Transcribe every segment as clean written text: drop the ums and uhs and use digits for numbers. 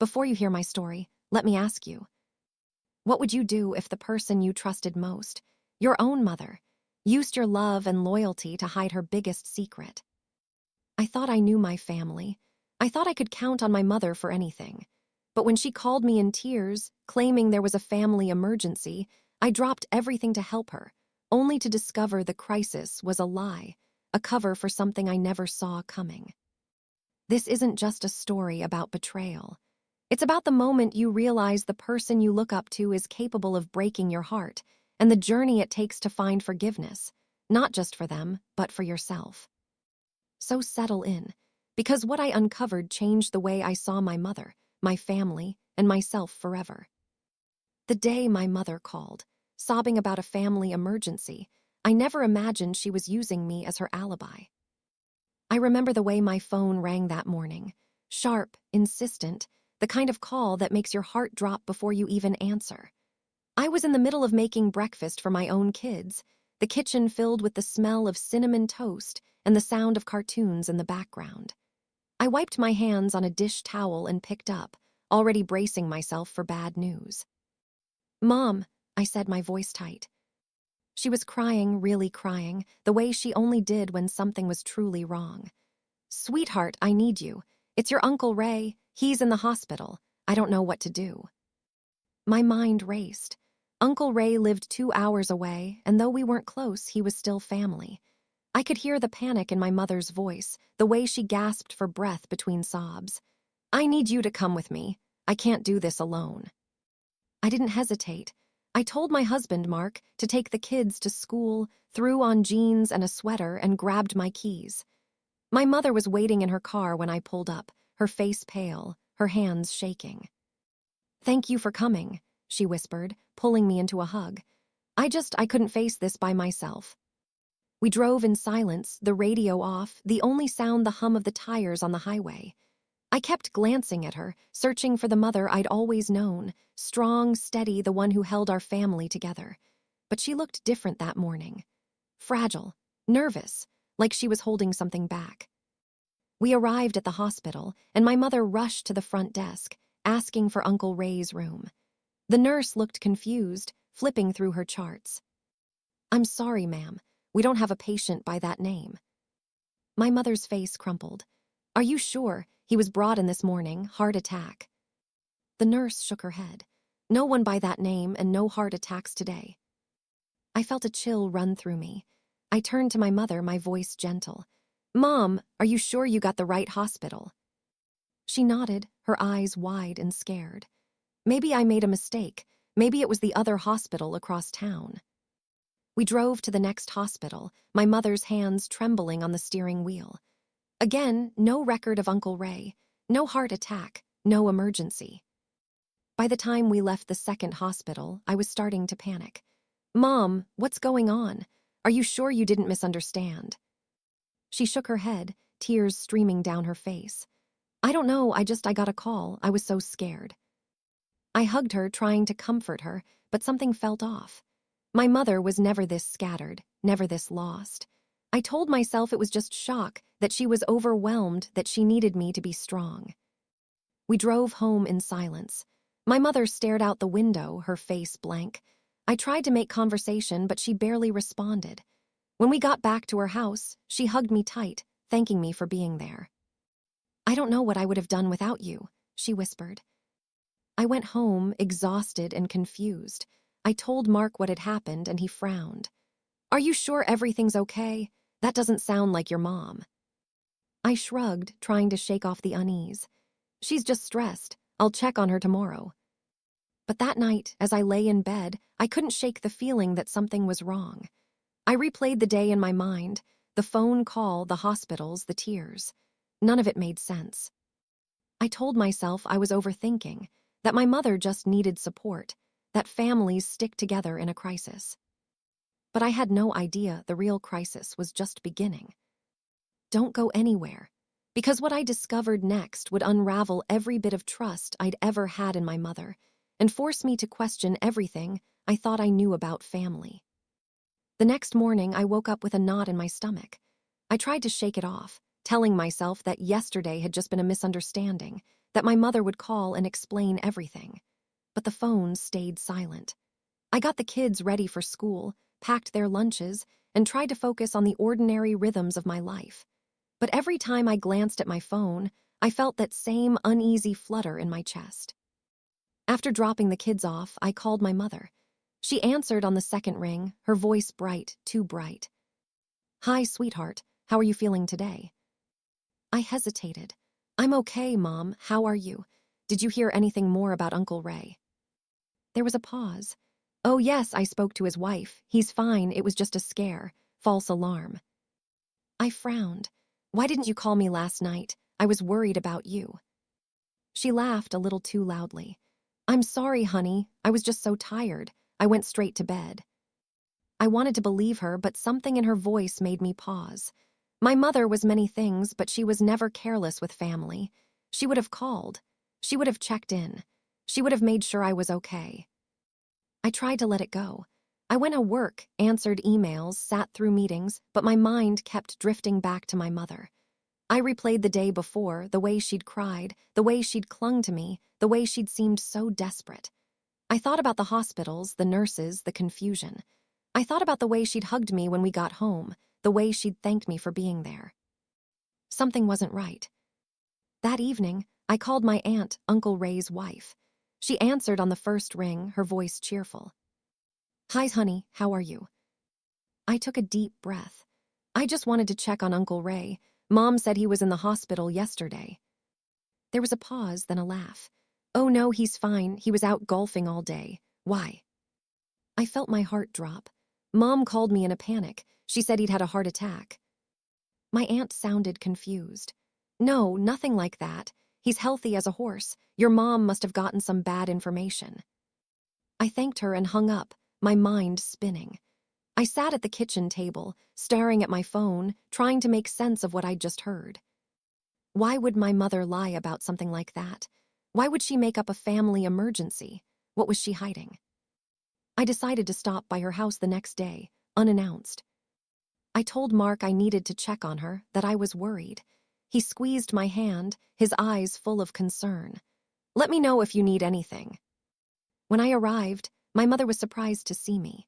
Before you hear my story, let me ask you, what would you do if the person you trusted most, your own mother, used your love and loyalty to hide her biggest secret? I thought I knew my family. I thought I could count on my mother for anything. But when she called me in tears, claiming there was a family emergency, I dropped everything to help her, only to discover the crisis was a lie, a cover for something I never saw coming. This isn't just a story about betrayal. It's about the moment you realize the person you look up to is capable of breaking your heart, and the journey it takes to find forgiveness, not just for them, but for yourself. So settle in, because what I uncovered changed the way I saw my mother, my family, and myself forever. The day my mother called, sobbing about a family emergency, I never imagined she was using me as her alibi. I remember the way my phone rang that morning, sharp, insistent, the kind of call that makes your heart drop before you even answer. I was in the middle of making breakfast for my own kids, the kitchen filled with the smell of cinnamon toast and the sound of cartoons in the background. I wiped my hands on a dish towel and picked up, already bracing myself for bad news. "Mom," I said, my voice tight. She was crying, really crying, the way she only did when something was truly wrong. "Sweetheart, I need you. It's your Uncle Ray. He's in the hospital. I don't know what to do." My mind raced. Uncle Ray lived 2 hours away, and though we weren't close, he was still family. I could hear the panic in my mother's voice, the way she gasped for breath between sobs. "I need you to come with me. I can't do this alone." I didn't hesitate. I told my husband, Mark, to take the kids to school, threw on jeans and a sweater, and grabbed my keys. My mother was waiting in her car when I pulled up, her face pale, her hands shaking. "Thank you for coming," she whispered, pulling me into a hug. I couldn't face this by myself." We drove in silence, the radio off, the only sound the hum of the tires on the highway. I kept glancing at her, searching for the mother I'd always known, strong, steady, the one who held our family together. But she looked different that morning. Fragile, nervous, like she was holding something back. We arrived at the hospital, and my mother rushed to the front desk, asking for Uncle Ray's room. The nurse looked confused, flipping through her charts. "I'm sorry, ma'am. We don't have a patient by that name." My mother's face crumpled. "Are you sure? He was brought in this morning, heart attack." The nurse shook her head. "No one by that name and no heart attacks today." I felt a chill run through me. I turned to my mother, my voice gentle. "Mom, are you sure you got the right hospital?" She nodded, her eyes wide and scared. Maybe I made a mistake. Maybe it was the other hospital across town. We drove to the next hospital, my mother's hands trembling on the steering wheel. Again, no record of Uncle Ray, no heart attack, no emergency. By the time we left the second hospital, I was starting to panic. "Mom, what's going on? Are you sure you didn't misunderstand?" She shook her head, tears streaming down her face. "I don't know, I got a call. I was so scared." I hugged her, trying to comfort her, but something felt off. My mother was never this scattered, never this lost. I told myself it was just shock, that she was overwhelmed, that she needed me to be strong. We drove home in silence. My mother stared out the window, her face blank. I tried to make conversation, but she barely responded. When we got back to her house, she hugged me tight, thanking me for being there. "I don't know what I would have done without you," she whispered. I went home, exhausted and confused. I told Mark what had happened, and he frowned. "Are you sure everything's okay? That doesn't sound like your mom." I shrugged, trying to shake off the unease. "She's just stressed. I'll check on her tomorrow." But that night, as I lay in bed, I couldn't shake the feeling that something was wrong. I replayed the day in my mind, the phone call, the hospitals, the tears. None of it made sense. I told myself I was overthinking, that my mother just needed support, that families stick together in a crisis. But I had no idea the real crisis was just beginning. Don't go anywhere, because what I discovered next would unravel every bit of trust I'd ever had in my mother and force me to question everything I thought I knew about family. The next morning, I woke up with a knot in my stomach. I tried to shake it off, telling myself that yesterday had just been a misunderstanding, that my mother would call and explain everything. But the phone stayed silent. I got the kids ready for school, packed their lunches, and tried to focus on the ordinary rhythms of my life. But every time I glanced at my phone, I felt that same uneasy flutter in my chest. After dropping the kids off, I called my mother. She answered on the second ring, her voice bright, too bright. "Hi, sweetheart. How are you feeling today?" I hesitated. "I'm okay, Mom. How are you? Did you hear anything more about Uncle Ray?" There was a pause. "Oh, yes, I spoke to his wife. He's fine. It was just a scare. False alarm." I frowned. "Why didn't you call me last night? I was worried about you." She laughed a little too loudly. "I'm sorry, honey. I was just so tired. I went straight to bed." I wanted to believe her, but something in her voice made me pause. My mother was many things, but she was never careless with family. She would have called. She would have checked in. She would have made sure I was okay. I tried to let it go. I went to work, answered emails, sat through meetings, but my mind kept drifting back to my mother. I replayed the day before, the way she'd cried, the way she'd clung to me, the way she'd seemed so desperate. I thought about the hospitals, the nurses, the confusion. I thought about the way she'd hugged me when we got home, the way she'd thanked me for being there. Something wasn't right. That evening, I called my aunt, Uncle Ray's wife. She answered on the first ring, her voice cheerful. "Hi, honey, how are you?" I took a deep breath. I just wanted to check on Uncle Ray. Mom said he was in the hospital yesterday. There was a pause, then a laugh. "Oh no, he's fine. He was out golfing all day. Why?" I felt my heart drop. Mom called me in a panic. She said he'd had a heart attack. My aunt sounded confused. "No, nothing like that. He's healthy as a horse. Your mom must have gotten some bad information." I thanked her and hung up, my mind spinning. I sat at the kitchen table, staring at my phone, trying to make sense of what I'd just heard. Why would my mother lie about something like that? Why would she make up a family emergency? What was she hiding? I decided to stop by her house the next day, unannounced. I told Mark I needed to check on her, that I was worried. He squeezed my hand, his eyes full of concern. "Let me know if you need anything." When I arrived, my mother was surprised to see me.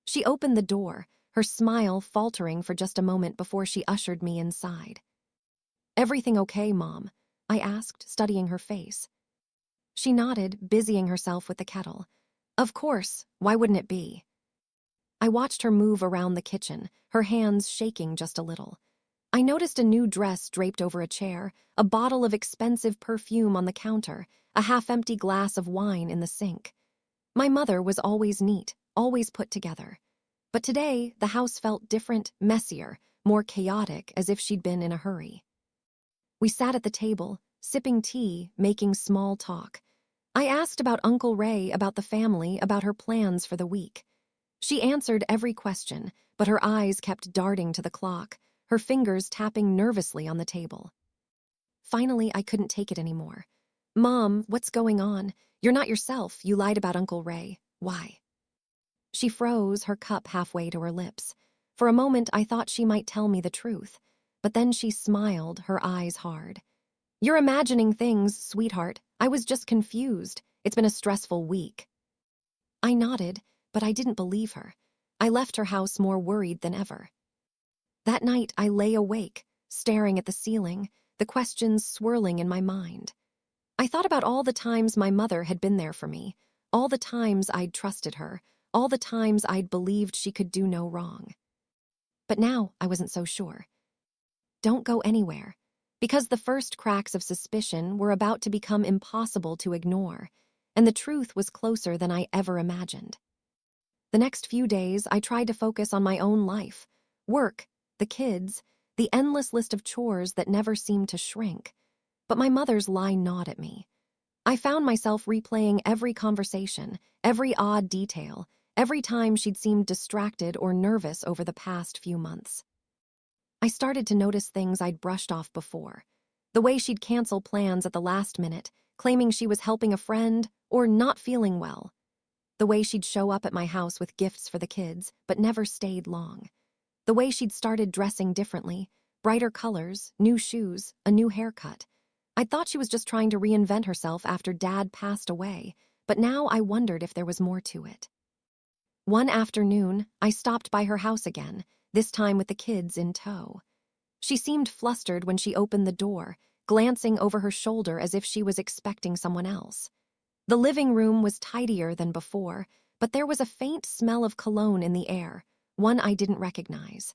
She opened the door, her smile faltering for just a moment before she ushered me inside. "Everything okay, Mom?" I asked, studying her face. She nodded, busying herself with the kettle. "Of course, why wouldn't it be?" I watched her move around the kitchen, her hands shaking just a little. I noticed a new dress draped over a chair, a bottle of expensive perfume on the counter, a half-empty glass of wine in the sink. My mother was always neat, always put together. But today, the house felt different, messier, more chaotic, as if she'd been in a hurry. We sat at the table, sipping tea, making small talk. I asked about Uncle Ray, about the family, about her plans for the week. She answered every question, but her eyes kept darting to the clock, her fingers tapping nervously on the table. Finally, I couldn't take it anymore. "Mom, what's going on? You're not yourself. You lied about Uncle Ray. Why?" She froze, her cup halfway to her lips. For a moment, I thought she might tell me the truth. But then she smiled, her eyes hard. "You're imagining things, sweetheart. I was just confused. It's been a stressful week." I nodded, but I didn't believe her. I left her house more worried than ever. That night, I lay awake, staring at the ceiling, the questions swirling in my mind. I thought about all the times my mother had been there for me, all the times I'd trusted her, all the times I'd believed she could do no wrong. But now I wasn't so sure. Don't go anywhere, because the first cracks of suspicion were about to become impossible to ignore, and the truth was closer than I ever imagined. The next few days, I tried to focus on my own life, work, the kids, the endless list of chores that never seemed to shrink. But my mother's lie gnawed at me. I found myself replaying every conversation, every odd detail, every time she'd seemed distracted or nervous over the past few months. I started to notice things I'd brushed off before. The way she'd cancel plans at the last minute, claiming she was helping a friend or not feeling well. The way she'd show up at my house with gifts for the kids, but never stayed long. The way she'd started dressing differently, brighter colors, new shoes, a new haircut. I thought she was just trying to reinvent herself after Dad passed away, but now I wondered if there was more to it. One afternoon, I stopped by her house again, this time with the kids in tow. She seemed flustered when she opened the door, glancing over her shoulder as if she was expecting someone else. The living room was tidier than before, but there was a faint smell of cologne in the air, one I didn't recognize.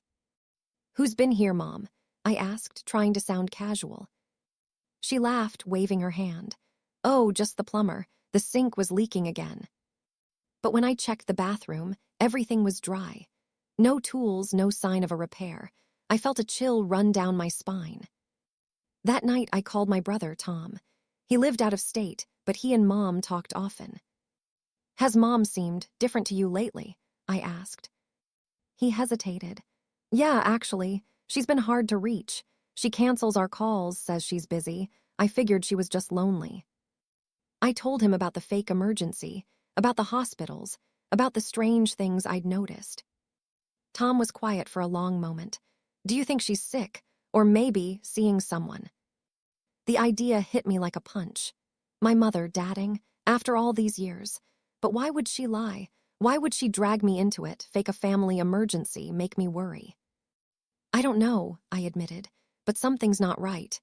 "Who's been here, Mom?" I asked, trying to sound casual. She laughed, waving her hand. "Oh, just the plumber. The sink was leaking again." But when I checked the bathroom, everything was dry. No tools, no sign of a repair. I felt a chill run down my spine. That night, I called my brother, Tom. He lived out of state, but he and Mom talked often. "Has Mom seemed different to you lately?" I asked. He hesitated. "Yeah, actually. She's been hard to reach. She cancels our calls, says she's busy. I figured she was just lonely." I told him about the fake emergency, about the hospitals, about the strange things I'd noticed. Tom was quiet for a long moment. "Do you think she's sick? Or maybe seeing someone?" The idea hit me like a punch. My mother dadding, after all these years. But why would she lie? Why would she drag me into it, fake a family emergency, make me worry? "I don't know," I admitted, "but something's not right."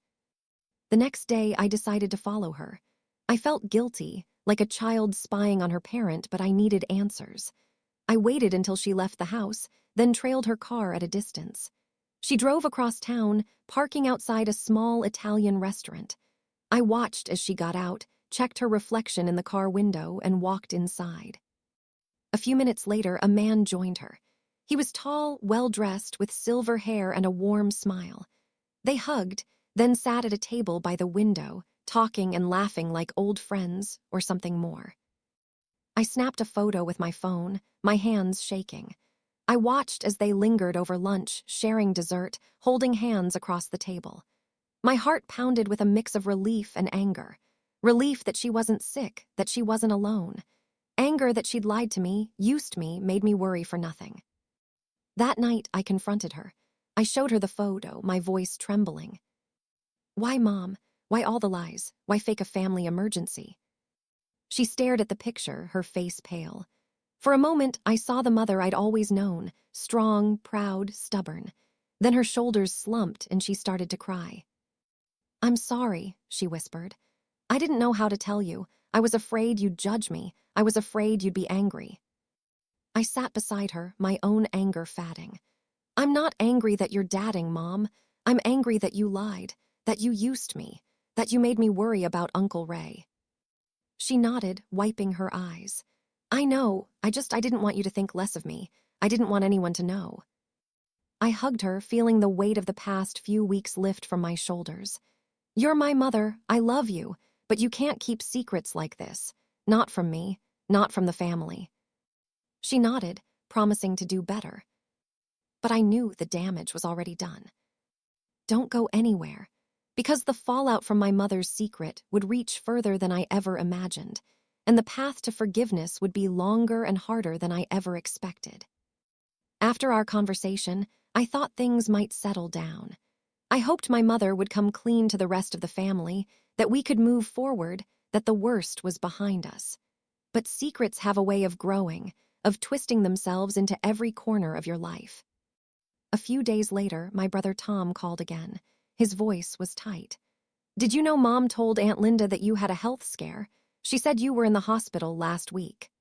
The next day, I decided to follow her. I felt guilty, like a child spying on her parent, but I needed answers. I waited until she left the house, then trailed her car at a distance. She drove across town, parking outside a small Italian restaurant. I watched as she got out, checked her reflection in the car window, and walked inside. A few minutes later, a man joined her. He was tall, well-dressed, with silver hair and a warm smile. They hugged, then sat at a table by the window, talking and laughing like old friends or something more. I snapped a photo with my phone, my hands shaking. I watched as they lingered over lunch, sharing dessert, holding hands across the table. My heart pounded with a mix of relief and anger. Relief that she wasn't sick, that she wasn't alone. Anger that she'd lied to me, used me, made me worry for nothing. That night, I confronted her. I showed her the photo, my voice trembling. "Why, Mom? Why all the lies? Why fake a family emergency?" She stared at the picture, her face pale. For a moment, I saw the mother I'd always known, strong, proud, stubborn. Then her shoulders slumped and she started to cry. "I'm sorry," she whispered. "I didn't know how to tell you. I was afraid you'd judge me. I was afraid you'd be angry." I sat beside her, my own anger fatting. "I'm not angry that you're dadding, Mom. I'm angry that you lied, that you used me, that you made me worry about Uncle Ray." She nodded, wiping her eyes. "I know, I didn't want you to think less of me. I didn't want anyone to know." I hugged her, feeling the weight of the past few weeks lift from my shoulders. "You're my mother, I love you, but you can't keep secrets like this. Not from me, not from the family." She nodded, promising to do better. But I knew the damage was already done. "Don't go anywhere," because the fallout from my mother's secret would reach further than I ever imagined, and the path to forgiveness would be longer and harder than I ever expected. After our conversation, I thought things might settle down. I hoped my mother would come clean to the rest of the family, that we could move forward, that the worst was behind us. But secrets have a way of growing, of twisting themselves into every corner of your life. A few days later, my brother Tom called again. His voice was tight. "Did you know Mom told Aunt Linda that you had a health scare? She said you were in the hospital last week."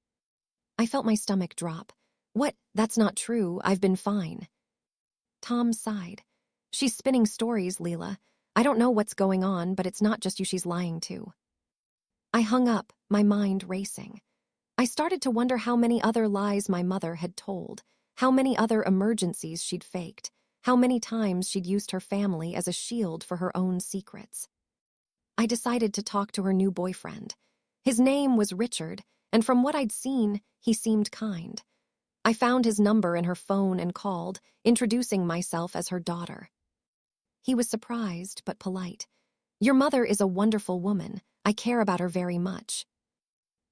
I felt my stomach drop. "What? That's not true. I've been fine." Tom sighed. "She's spinning stories, Leela. I don't know what's going on, but it's not just you she's lying to." I hung up, my mind racing. I started to wonder how many other lies my mother had told, how many other emergencies she'd faked, how many times she'd used her family as a shield for her own secrets. I decided to talk to her new boyfriend. His name was Richard, and from what I'd seen, he seemed kind. I found his number in her phone and called, introducing myself as her daughter. He was surprised but polite. "Your mother is a wonderful woman. I care about her very much."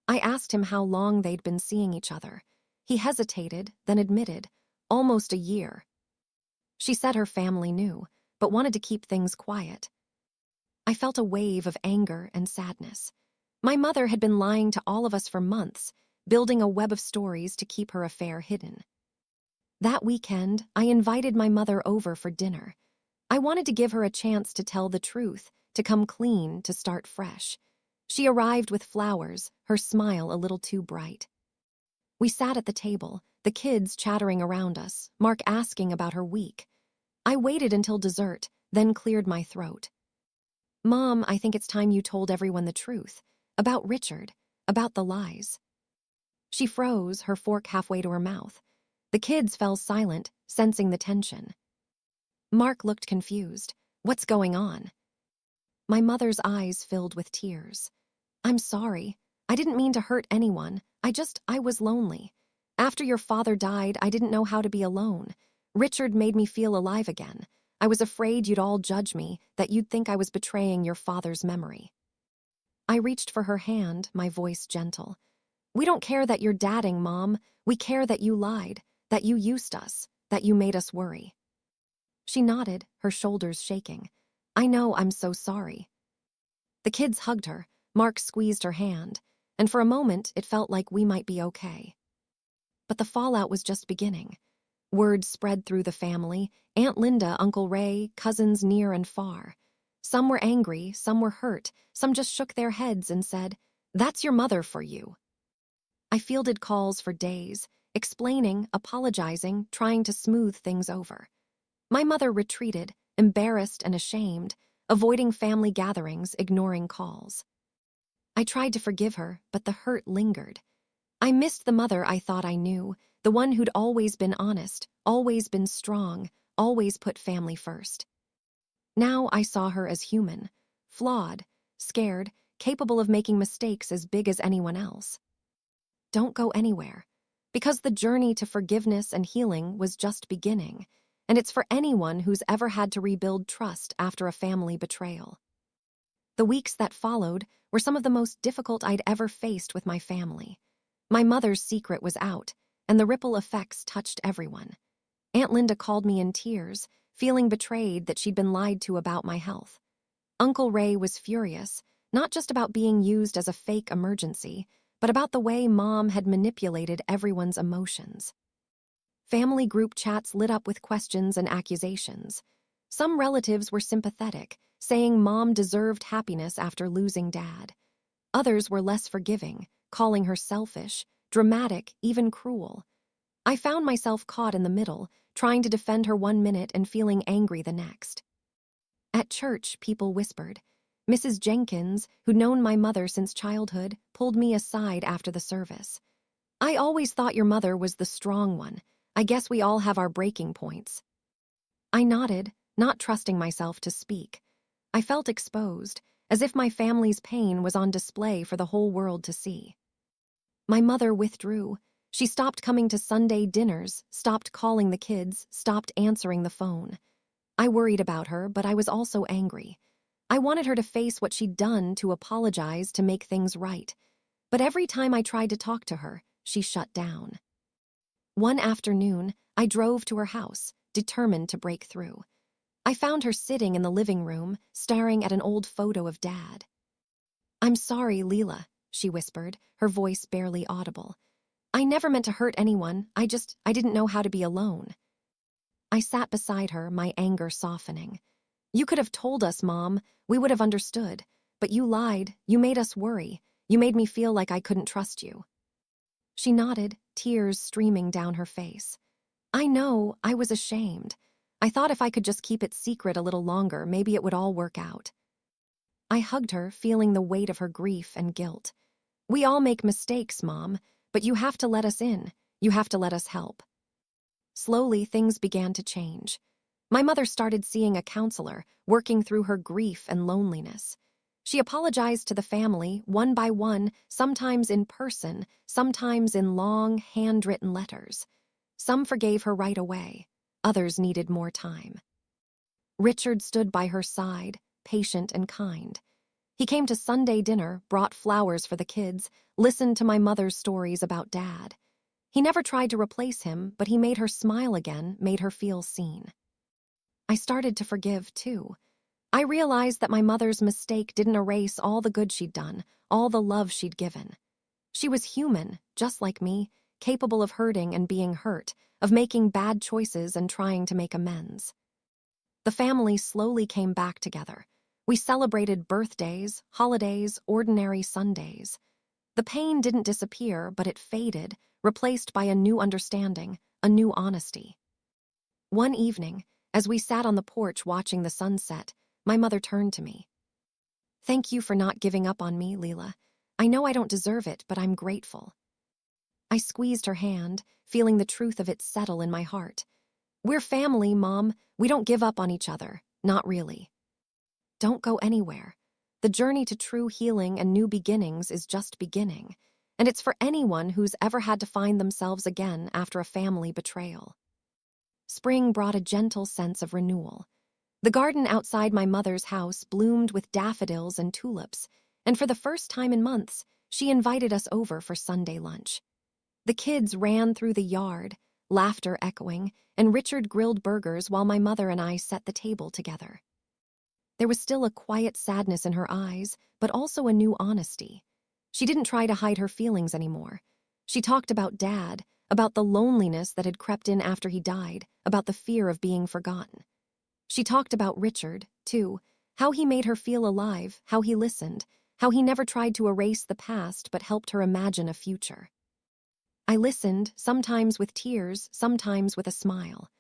I asked him how long they'd been seeing each other. He hesitated, then admitted, almost a year. She said her family knew, but wanted to keep things quiet. I felt a wave of anger and sadness. My mother had been lying to all of us for months, building a web of stories to keep her affair hidden. That weekend, I invited my mother over for dinner. I wanted to give her a chance to tell the truth, to come clean, to start fresh. She arrived with flowers, her smile a little too bright. We sat at the table, the kids chattering around us, Mark asking about her week. I waited until dessert, then cleared my throat. Mom, I think it's time you told everyone the truth. About Richard, about the lies. She froze, her fork halfway to her mouth. The kids fell silent, sensing the tension. Mark looked confused. What's going on? My mother's eyes filled with tears. I'm sorry. I didn't mean to hurt anyone. I was lonely. After your father died, I didn't know how to be alone. Richard made me feel alive again. I was afraid you'd all judge me, that you'd think I was betraying your father's memory. I reached for her hand, my voice gentle. We don't care that you're dadding, Mom. We care that you lied, that you used us, that you made us worry. She nodded, her shoulders shaking. I know, I'm so sorry. The kids hugged her. Mark squeezed her hand, and for a moment it felt like we might be okay. But the fallout was just beginning. Word spread through the family, Aunt Linda, Uncle Ray, cousins near and far. Some were angry, some were hurt, some just shook their heads and said, "That's your mother for you." I fielded calls for days, explaining, apologizing, trying to smooth things over. My mother retreated, embarrassed and ashamed, avoiding family gatherings, ignoring calls. I tried to forgive her, but the hurt lingered. I missed the mother I thought I knew, the one who'd always been honest, always been strong, always put family first. Now I saw her as human, flawed, scared, capable of making mistakes as big as anyone else. Don't go anywhere, because the journey to forgiveness and healing was just beginning, and it's for anyone who's ever had to rebuild trust after a family betrayal. The weeks that followed were some of the most difficult I'd ever faced with my family. My mother's secret was out, and the ripple effects touched everyone. Aunt Linda called me in tears, feeling betrayed that she'd been lied to about my health. Uncle Ray was furious, not just about being used as a fake emergency, but about the way Mom had manipulated everyone's emotions. Family group chats lit up with questions and accusations. Some relatives were sympathetic, saying Mom deserved happiness after losing Dad. Others were less forgiving, calling her selfish, dramatic, even cruel. I found myself caught in the middle, trying to defend her one minute and feeling angry the next. At church, people whispered. Mrs. Jenkins, who'd known my mother since childhood, pulled me aside after the service. I always thought your mother was the strong one. I guess we all have our breaking points. I nodded, not trusting myself to speak. I felt exposed, as if my family's pain was on display for the whole world to see. My mother withdrew. She stopped coming to Sunday dinners, stopped calling the kids, stopped answering the phone. I worried about her, but I was also angry. I wanted her to face what she'd done, to apologize, to make things right. But every time I tried to talk to her, she shut down. One afternoon, I drove to her house, determined to break through. I found her sitting in the living room, staring at an old photo of Dad. I'm sorry, Leela, she whispered, her voice barely audible. I never meant to hurt anyone, I didn't know how to be alone. I sat beside her, my anger softening. You could have told us, Mom, we would have understood. But you lied, you made us worry, you made me feel like I couldn't trust you. She nodded, tears streaming down her face. I know, I was ashamed. I thought if I could just keep it secret a little longer, maybe it would all work out. I hugged her, feeling the weight of her grief and guilt. We all make mistakes, Mom, but you have to let us in. You have to let us help. Slowly, things began to change. My mother started seeing a counselor, working through her grief and loneliness. She apologized to the family, one by one, sometimes in person, sometimes in long, handwritten letters. Some forgave her right away. Others needed more time. Richard stood by her side, patient and kind. He came to Sunday dinner, brought flowers for the kids, listened to my mother's stories about Dad. He never tried to replace him, but he made her smile again, made her feel seen. I started to forgive, too. I realized that my mother's mistake didn't erase all the good she'd done, all the love she'd given. She was human, just like me, capable of hurting and being hurt, of making bad choices and trying to make amends. The family slowly came back together. We celebrated birthdays, holidays, ordinary Sundays. The pain didn't disappear, but it faded, replaced by a new understanding, a new honesty. One evening, as we sat on the porch watching the sunset, my mother turned to me. "Thank you for not giving up on me, Leela. I know I don't deserve it, but I'm grateful." I squeezed her hand, feeling the truth of it settle in my heart. "We're family, Mom. We don't give up on each other. Not really." Don't go anywhere. The journey to true healing and new beginnings is just beginning, and it's for anyone who's ever had to find themselves again after a family betrayal. Spring brought a gentle sense of renewal. The garden outside my mother's house bloomed with daffodils and tulips, and for the first time in months, she invited us over for Sunday lunch. The kids ran through the yard, laughter echoing, and Richard grilled burgers while my mother and I set the table together. There was still a quiet sadness in her eyes, but also a new honesty. She didn't try to hide her feelings anymore. She talked about Dad, about the loneliness that had crept in after he died, about the fear of being forgotten. She talked about Richard, too, how he made her feel alive, how he listened, how he never tried to erase the past but helped her imagine a future. I listened, sometimes with tears, sometimes with a smile.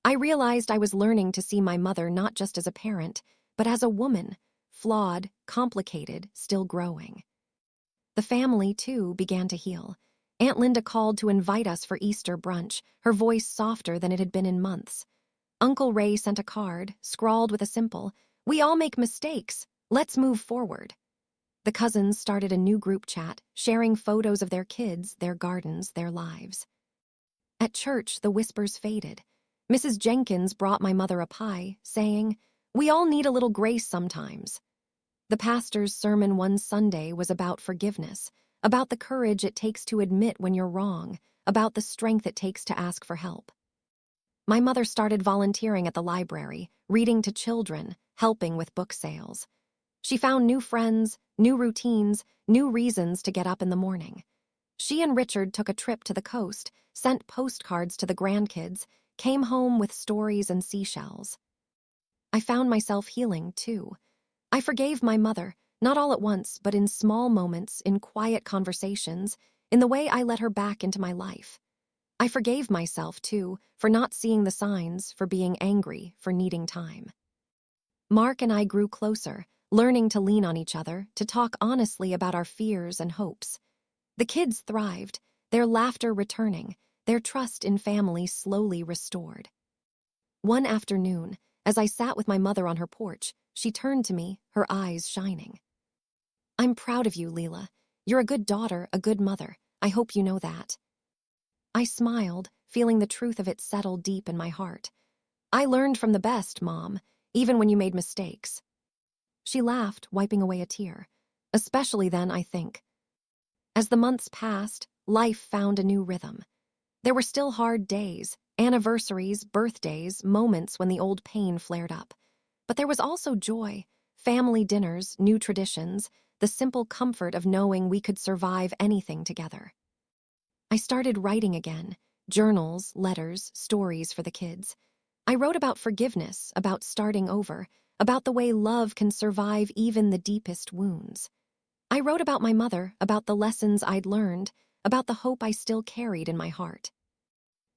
I realized I was learning to see my mother not just as a parent, but as a woman, flawed, complicated, still growing. The family, too, began to heal. Aunt Linda called to invite us for Easter brunch, her voice softer than it had been in months. Uncle Ray sent a card, scrawled with a simple, "We all make mistakes. Let's move forward." The cousins started a new group chat, sharing photos of their kids, their gardens, their lives. At church, the whispers faded. Mrs. Jenkins brought my mother a pie, saying, "We all need a little grace sometimes." The pastor's sermon one Sunday was about forgiveness, about the courage it takes to admit when you're wrong, about the strength it takes to ask for help. My mother started volunteering at the library, reading to children, helping with book sales. She found new friends, new routines, new reasons to get up in the morning. She and Richard took a trip to the coast, sent postcards to the grandkids, came home with stories and seashells. I found myself healing, too. I forgave my mother, not all at once, but in small moments, in quiet conversations, in the way I let her back into my life. I forgave myself, too, for not seeing the signs, for being angry, for needing time. Mark and I grew closer, learning to lean on each other, to talk honestly about our fears and hopes. The kids thrived, their laughter returning, their trust in family slowly restored. One afternoon, as I sat with my mother on her porch, she turned to me, her eyes shining. "I'm proud of you, Leela. You're a good daughter, a good mother. I hope you know that." I smiled, feeling the truth of it settle deep in my heart. "I learned from the best, Mom, even when you made mistakes." She laughed, wiping away a tear. "Especially then, I think." As the months passed, life found a new rhythm. There were still hard days, anniversaries, birthdays, moments when the old pain flared up. But there was also joy, family dinners, new traditions, the simple comfort of knowing we could survive anything together. I started writing again, journals, letters, stories for the kids. I wrote about forgiveness, about starting over, about the way love can survive even the deepest wounds. I wrote about my mother, about the lessons I'd learned, about the hope I still carried in my heart.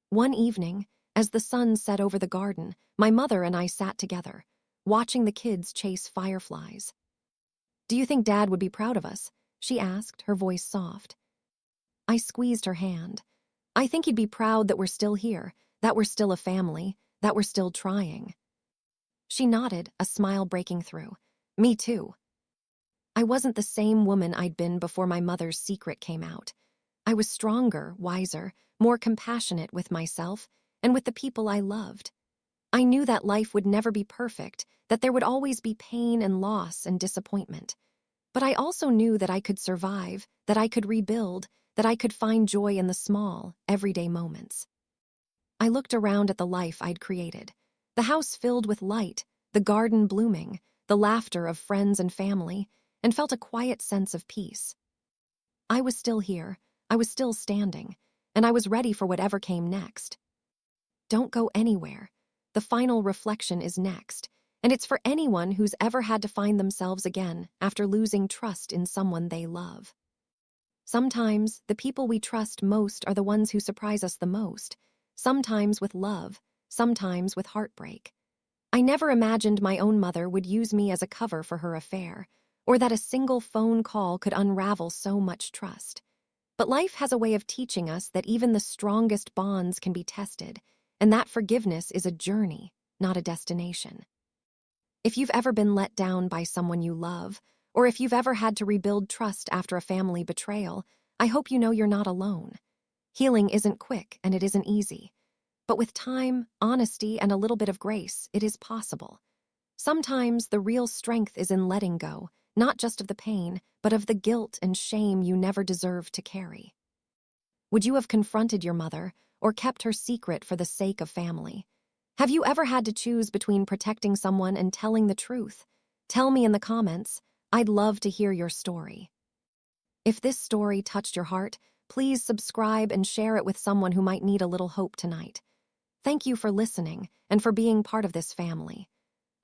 One evening, as the sun set over the garden, my mother and I sat together, watching the kids chase fireflies. "Do you think Dad would be proud of us?" she asked, her voice soft. I squeezed her hand. "I think he'd be proud that we're still here, that we're still a family, that we're still trying." She nodded, a smile breaking through. "Me too." I wasn't the same woman I'd been before my mother's secret came out. I was stronger, wiser, more compassionate with myself and with the people I loved. I knew that life would never be perfect, that there would always be pain and loss and disappointment. But I also knew that I could survive, that I could rebuild, that I could find joy in the small, everyday moments. I looked around at the life I'd created. The house filled with light, the garden blooming, the laughter of friends and family, and felt a quiet sense of peace. I was still here, I was still standing, and I was ready for whatever came next. Don't go anywhere. The final reflection is next, and it's for anyone who's ever had to find themselves again after losing trust in someone they love. Sometimes the people we trust most are the ones who surprise us the most, sometimes with love, sometimes with heartbreak. I never imagined my own mother would use me as a cover for her affair, or that a single phone call could unravel so much trust. But life has a way of teaching us that even the strongest bonds can be tested, and that forgiveness is a journey, not a destination. If you've ever been let down by someone you love, or if you've ever had to rebuild trust after a family betrayal, I hope you know you're not alone. Healing isn't quick and it isn't easy. But with time, honesty, and a little bit of grace, it is possible. Sometimes the real strength is in letting go, not just of the pain, but of the guilt and shame you never deserved to carry. Would you have confronted your mother or kept her secret for the sake of family? Have you ever had to choose between protecting someone and telling the truth? Tell me in the comments. I'd love to hear your story. If this story touched your heart, please subscribe and share it with someone who might need a little hope tonight. Thank you for listening and for being part of this family.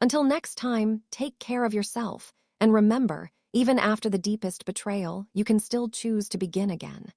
Until next time, take care of yourself, and remember, even after the deepest betrayal, you can still choose to begin again.